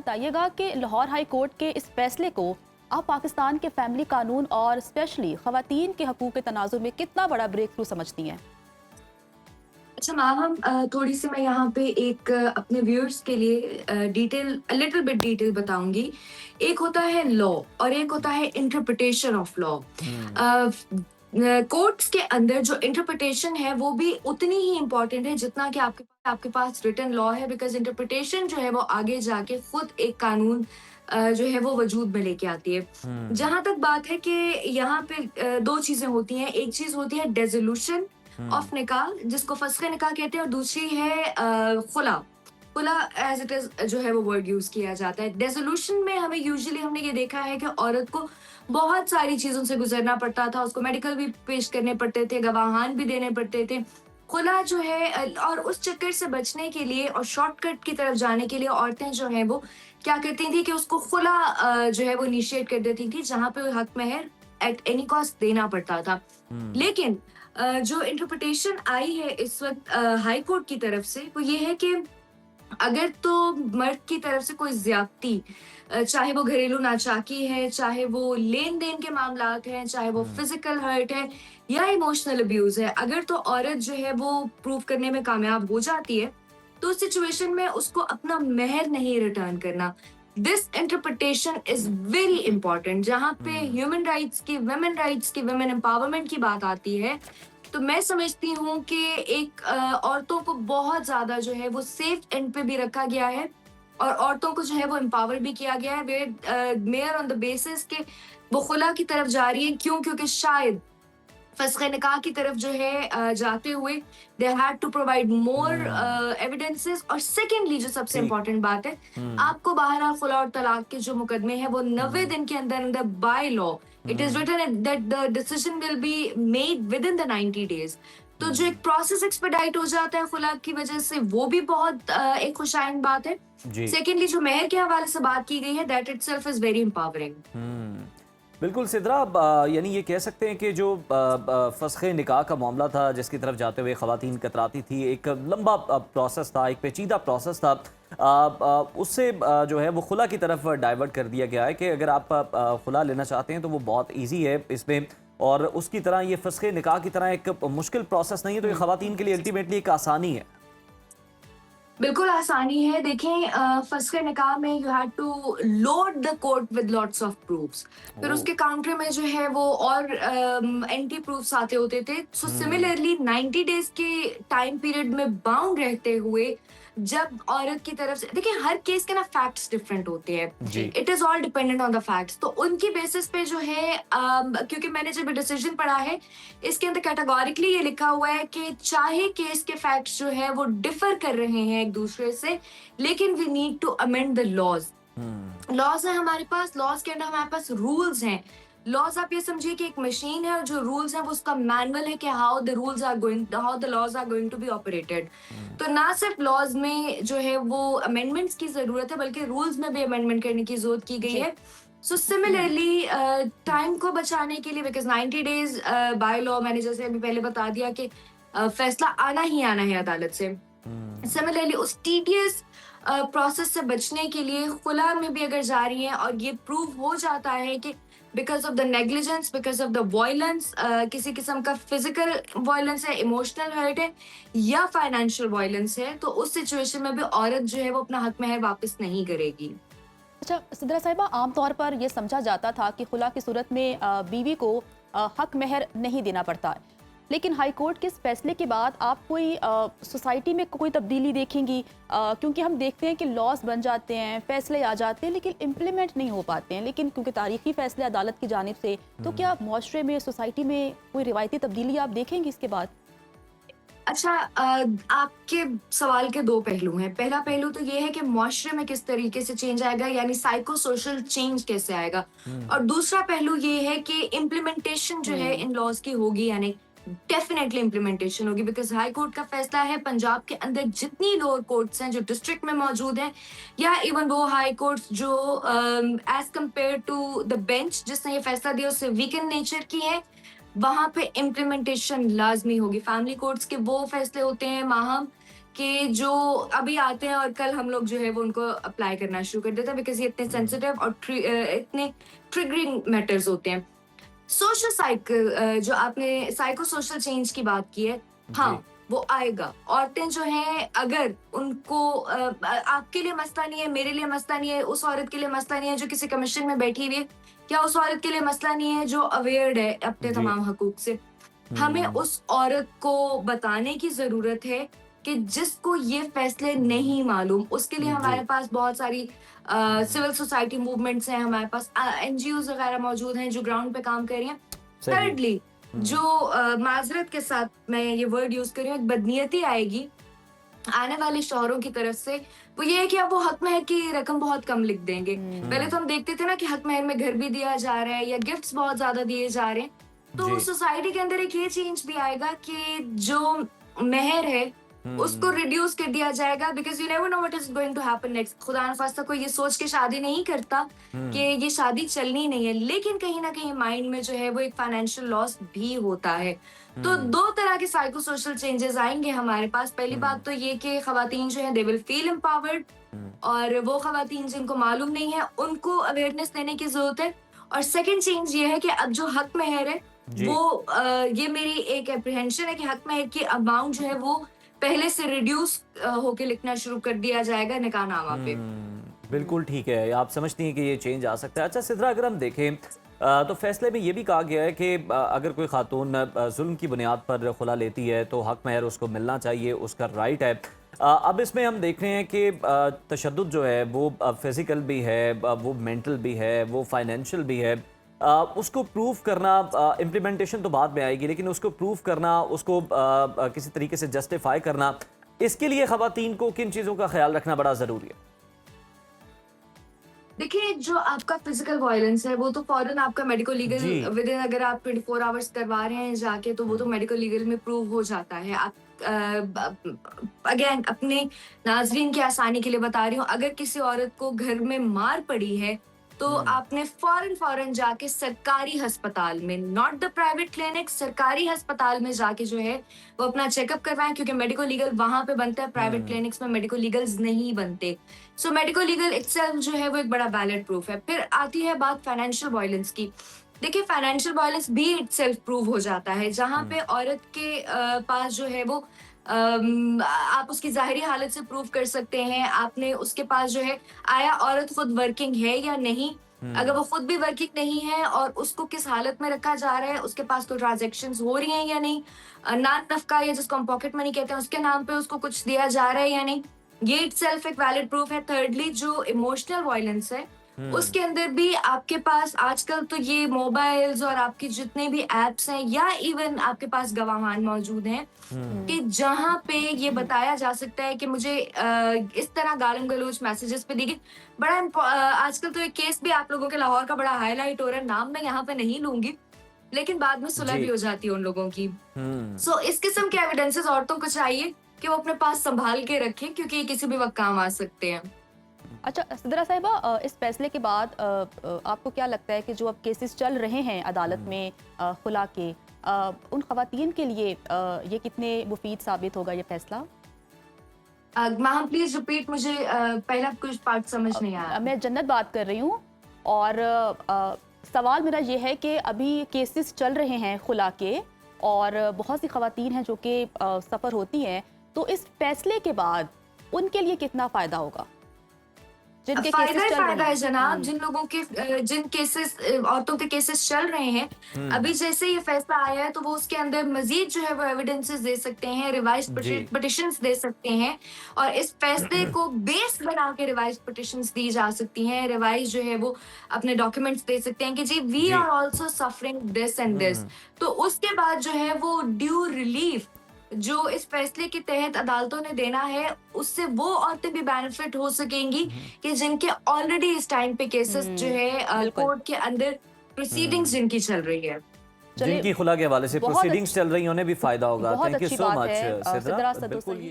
बताइएगा कि Lahore high court के इस फैसले को आप पाकिस्तान के फैमिली कानून और स्पेशली खवातीन के हकूक़ के तनाज़ुर में कितना बड़ा ब्रेक थ्रू समझती हैं? अच्छा माहम, थोड़ी सी मैं यहाँ पे एक अपने व्यूअर्स के लिए डिटेल लिटिल बिट डिटेल बताऊंगी। एक होता है लॉ और एक होता है interpretation of law. Hmm, courts के अंदर जो इंटरप्रिटेशन है वो भी उतनी ही इम्पोर्टेंट है जितना कि आपके पास रिटन लॉ है, बिकॉज इंटरप्रिटेशन जो है वो आगे जाके खुद एक कानून जो है वो वजूद में लेके आती है। हुँ, जहां तक बात है कि यहाँ पे दो चीजें होती हैं। एक चीज होती है डेजोल्यूशन हुँ, ऑफ निकाह, जिसको फस्ख निकाह कहते हैं, और दूसरी है खुला। खुला एज इट इज जो है वो वर्ड यूज किया जाता है। डेसोल्यूशन में हमें यूजुअली हमने ये देखा है कि औरत को बहुत सारी चीजों से गुजरना पड़ता था, उसको मेडिकल भी पेश करने पड़ते थे, गवाहान भी देने पड़ते थे। खुला जो है और उस चक्कर से बचने के लिए और शॉर्टकट की तरफ जाने के लिए औरतें जो हैं वो क्या करती थी कि उसको खुला जो है वो इनिशिएट कर देती थी, जहां पे हक महर एट एनी कॉस्ट देना पड़ता था। हुँ, लेकिन जो इंटरप्रिटेशन आई है इस वक्त हाई कोर्ट की तरफ से, वो ये है कि अगर तो मर्द की तरफ से कोई ज्यादती, चाहे वो घरेलू नाचाकी है, चाहे वो लेन देन के मामलात हैं, चाहे वो हुँ, फिजिकल हर्ट है या इमोशनल अब्यूज है, अगर तो औरत जो है वो प्रूव करने में कामयाब हो जाती है, तो उस सिचुएशन में उसको अपना मेहर नहीं रिटर्न करना। This interpretation is very important. जहां पे हुँ, ह्यूमन राइट्स की, वुमेन एम्पावरमेंट की बात आती है, तो मैं समझती हूँ कि एक औरतों को बहुत ज़्यादा जो है वो सेफ एंड पे भी रखा गया है और औरतों को जो है वो एम्पावर भी किया गया है, वे मेयर ऑन द बेसिस के वो खुला की तरफ जा रही है। क्यों? क्योंकि शायद फ़स्ख़ निकाह की तरफ जो है जाते हुए they had to provide more um, evidences. और सेकेंडली जो सबसे ठीक, इम्पोर्टेंट बात है, हुँ, आपको बहरहाल खुला और तलाक के जो मुकदमे हैं वो 90 हुँ, दिन के अंदर अंदर by law it is um, written that the decision will be made within the 90 days. तो जो हुँ, एक प्रोसेस एक्सपेडाइट हो जाता है खुला की वजह से, वो भी बहुत एक खुशाइंद बात है। जी, सेकेंडली जो मेहर के हवाले से बात की गई है, that itself is very empowering. हुँ। बिल्कुल सिद्रा, यानी ये कह सकते हैं कि जो फ़स्ख़ निकाह का मामला था, जिसकी तरफ जाते हुए ख़वातीन कतराती थी, एक लंबा प्रोसेस था, एक पेचीदा प्रोसेस था। उससे जो है वो खुला की तरफ डाइवर्ट कर दिया गया है कि अगर आप खुला लेना चाहते हैं तो वो बहुत ईज़ी है इसमें, और उसकी तरह ये फ़स्ख़ निकाह की तरह एक मुश्किल प्रोसेस नहीं है, तो ये ख़वातीन के लिए अल्टीमेटली एक आसानी है। बिल्कुल आसानी है। देखें, फस्ख़ निकाह में you had to load the court with lots of proofs. फिर ओह! उसके काउंटर में जो है वो और एंटी प्रूफ्स आते होते थे। सो हुँ, सिमिलरली 90 डेज के टाइम पीरियड में बाउंड रहते हुए, जब औरत की तरफ से देखिए, हर केस के ना फैक्ट्स डिफरेंट होते हैं। जी। It is all dependent on the facts. तो उनकी बेसिस पे जो है क्योंकि मैंने जब डिसीजन पढ़ा है, इसके अंदर कैटेगोरिकली ये लिखा हुआ है कि चाहे केस के फैक्ट्स जो है वो डिफर कर रहे हैं एक दूसरे से, लेकिन we need to amend the laws. Um, laws है हमारे पास, लॉज के अंदर हमारे पास रूल्स हैं। लॉज आप ये समझिए कि एक मशीन है और जो रूल्स हैं वो उसका मैनुअल है कि how the laws are going to be operated. हुँ, तो ना सिर्फ लॉज में जो है वो अमेंडमेंट्स की जरूरत है, बल्कि रूल्स में भी अमेंडमेंट करने की जरूरत की गई जी। है। सो सिमिलरली टाइम को बचाने के लिए, बिकॉज 90 डेज बाय लॉ, मैंने जैसे अभी पहले बता दिया कि फैसला आना ही आना है अदालत से। हुँ, सिमिलरली उस टीडियस प्रोसेस से बचने के लिए खुला में भी अगर जा रही हैं और ये प्रूव हो जाता है कि because of the negligence, because of the violence, किसी किस्म का फिजिकल वायलेंस है, इमोशनल हर्ट है या फाइनेंशियल वायलेंस है, तो उस सिचुएशन में भी औरत जो है वो अपना हक महर वापस नहीं करेगी। अच्छा सिद्रा साहिबा, आमतौर पर यह समझा जाता था कि खुला की सूरत में बीवी को हक महर नहीं देना पड़ता है, लेकिन हाई कोर्ट के इस फैसले के बाद आप कोई सोसाइटी में कोई तब्दीली देखेंगी? क्योंकि हम देखते हैं कि लॉस बन जाते हैं, फैसले आ जाते हैं, लेकिन इम्प्लीमेंट नहीं हो पाते हैं, लेकिन क्योंकि तारीखी फैसले अदालत की जानिब से, तो हुँ, क्या मुआशरे में, सोसाइटी में कोई रिवायती तब्दीली आप देखेंगी इसके बाद? अच्छा, आपके सवाल के दो पहलू हैं। पहला पहलू तो ये है कि मुआशरे में किस तरीके से चेंज आएगा, यानी साइको सोशल चेंज कैसे आएगा। हुँ, और दूसरा पहलू ये है कि इम्प्लीमेंटेशन जो है हम्म। इन लॉज की होगी या नहीं। डेफिनेटली इम्प्लीमेंटेशन होगी, बिकॉज हाई कोर्ट का फैसला है, पंजाब के अंदर जितनी लोअर कोर्ट्स हैं जो डिस्ट्रिक्ट में मौजूद हैं, या इवन वो हाई कोर्ट्स जो as compared to the bench जिसने ये फैसला दिया उससे वीकन नेचर की है, वहां पे इम्प्लीमेंटेशन लाजमी होगी। फैमिली कोर्ट्स के वो फैसले होते हैं माहम कि जो अभी आते हैं और कल हम लोग जो है वो उनको अप्लाई करना शुरू कर देते हैं, बिकॉज ये इतने सेंसिटिव और इतने ट्रिगरिंग मैटर्स होते हैं। सोशल साइकिल, जो आपने साइको सोशल चेंज की बात की है, हाँ वो आएगा। औरतें जो हैं अगर उनको आपके लिए मसला नहीं है, मेरे लिए मसला नहीं है, उस औरत के लिए मसला नहीं है जो किसी कमीशन में बैठी हुई है, या उस औरत के लिए मसला नहीं है जो अवेयर्ड है अपने जी। तमाम हकूक से, हमें उस औरत को बताने की जरूरत है कि जिसको ये फैसले नहीं मालूम, उसके लिए जी। हमारे पास बहुत सारी सिविल सोसाइटी मूवमेंट्स हैं, हमारे पास एनजीओज वगैरह मौजूद हैं जो ग्राउंड पे काम कर रही हैं। सही। थर्डली, जो माजरत के साथ मैं ये वर्ड यूज कर रही हूँ, एक बदनीयती आएगी आने वाले शौहरों की तरफ से, वो ये है कि अब वो हक महर की रकम बहुत कम लिख देंगे। पहले तो हम देखते थे ना कि हक महर में घर भी दिया जा रहा है या गिफ्ट्स बहुत ज्यादा दिए जा रहे हैं, तो जी। सोसाइटी के अंदर एक ये चेंज भी आएगा कि जो महर है उसको रिड्यूस कर दिया जाएगा, because you never know what is going to happen next. खुदा न खास्ता कोई ये सोच के शादी नहीं करता कि ये शादी चलनी नहीं है, लेकिन कहीं ना कहीं माइंड में जो है वो एक फाइनेंशियल लॉस भी होता है। तो दो तरह के साइको सोशल चेंजेस आएंगे हमारे पास। पहली बात तो ये कि खवातीन जो है दे विल फील एम्पावर्ड, और वो खवातीन जिनको मालूम नहीं है उनको अवेयरनेस देने की जरूरत है। और सेकंड चेंज ये है कि अब जो हक महर है जी। वो ये मेरी एक एप्रीहेंशन है कि हक महर की अमाउंट जो है वो पहले से रिड्यूस होके लिखना शुरू कर दिया जाएगा निकाहनामा पे। बिल्कुल ठीक है, आप समझती हैं कि ये चेंज आ सकता है। अच्छा सिद्रा, अगर हम देखें तो फैसले में ये भी कहा गया है कि अगर कोई खातून जुल्म की बुनियाद पर खुला लेती है तो हक महर उसको मिलना चाहिए, उसका राइट है। अब इसमें हम देख रहे हैं कि तशद्दुद जो है वो फिज़िकल भी है, वो मेंटल भी है, वो फाइनेंशियल भी है। उसको प्रूव करना, इम्प्लीमेंटेशन तो बाद में आएगी, लेकिन उसको प्रूव करना, उसको किसी तरीके से जस्टिफाई करना, इसके लिए ख़वातीन को किन चीज़ों का ख्याल रखना बड़ा ज़रूरी है? देखिए, जो आपका फिजिकल वायलेंस है वो तो फौरन आपका मेडिको लीगल जी। विद इन, अगर आप 24 आवर्स करवा रहे हैं जाके, तो वो तो मेडिको लीगल में प्रूव हो जाता है। आप अगेन अपने नाजरीन की आसानी के लिए बता रही हूँ, अगर किसी औरत को घर में मार पड़ी है तो आपने फौरन जाके सरकारी अस्पताल में, नॉट द प्राइवेट क्लिनिक, सरकारी अस्पताल में जाके जो है वो अपना चेकअप करवाएं, क्योंकि मेडिको लीगल वहां पे बनता है, प्राइवेट क्लिनिक्स में मेडिको लीगल्स नहीं बनते। सो मेडिको लीगल इटसेल्फ जो है वो एक बड़ा वैलिड प्रूफ है। फिर आती है बात फाइनेंशियल वायलेंस की। देखिए, फाइनेंशियल वायलेंस भी इटसेल्फ प्रूव हो जाता है, जहां पे औरत के पास जो है वो आप उसकी जाहिरी हालत से प्रूव कर सकते हैं। आपने उसके पास जो है, आया औरत खुद वर्किंग है या नहीं, अगर वो खुद भी वर्किंग नहीं है और उसको किस हालत में रखा जा रहा है, उसके पास कोई ट्रांजैक्शंस हो रही हैं या नहीं, नान नफका या जिसको हम पॉकेट मनी कहते हैं उसके नाम पे उसको कुछ दिया जा रहा है या नहीं, ये इटसेल्फ एक वैलिड प्रूफ है। थर्डली, जो इमोशनल वायलेंस है उसके अंदर भी आपके पास आजकल तो ये मोबाइल्स और आपके जितने भी एप्स हैं, या इवन आपके पास गवाहान मौजूद हैं कि जहां पे ये बताया जा सकता है कि मुझे इस तरह गालिम गलौज मैसेजेस पे देखिए, बड़ा आजकल तो एक केस भी आप लोगों के लाहौर का बड़ा हाईलाइट हो रहा है, नाम मैं यहाँ पे नहीं लूंगी, लेकिन बाद में सुलह भी हो जाती है उन लोगों की। सो इस किस्म के एविडेंसेस औरतों को चाहिए कि वो अपने पास संभाल के रखें, क्योंकि ये किसी भी वक्त काम आ सकते हैं। अच्छा सिद्रा साहिबा, इस फैसले के बाद आपको क्या लगता है कि जो अब केसेस चल रहे हैं अदालत में खुला के, उन खवातीन के लिए ये कितने मुफीद साबित होगा ये फैसला? मैम प्लीज रिपीट, मुझे पहला कुछ पार्ट समझ नहीं आया। मैं जन्नत बात कर रही हूँ, और सवाल मेरा ये है कि अभी केसेस चल रहे हैं खुला के, और बहुत सी खवातीन हैं जो कि सफ़र होती हैं, तो इस फैसले के बाद उनके लिए कितना फ़ायदा होगा? जिनके फायदा केसेस ही चल फायदा रहे है हैं। जनाब, जिन लोगों के जिन केसेस औरतों के केसेस चल रहे हैं, अभी जैसे ये फैसला आया है तो वो उसके अंदर मजीद जो है वो एविडेंसेस दे सकते हैं, रिवाइज जी। पिटिशंस दे सकते हैं, और इस फैसले को बेस बना के रिवाइज पिटिशंस दी जा सकती हैं। रिवाइज जो है वो अपने डॉक्यूमेंट्स दे सकते हैं कि जी वी जी। Are also suffering this and this. तो उसके बाद जो है वो ड्यू रिलीफ जो इस फैसले के तहत अदालतों ने देना है, उससे वो औरतें भी बेनिफिट हो सकेंगी कि जिनके ऑलरेडी इस टाइम पे केसेस जो है बिल्कुल। कोर्ट के अंदर प्रोसीडिंग्स जिनकी चल रही है। चलिए, जिनकी खुला के हवाले से बहुत प्रोसीडिंग्स चल रही हैं उन्हें भी फायदा होगा। बहुत थैंक यू अच्छी सो बात मच है, सिद्रा। सिद्रा सदो बिल्कुल सही। ये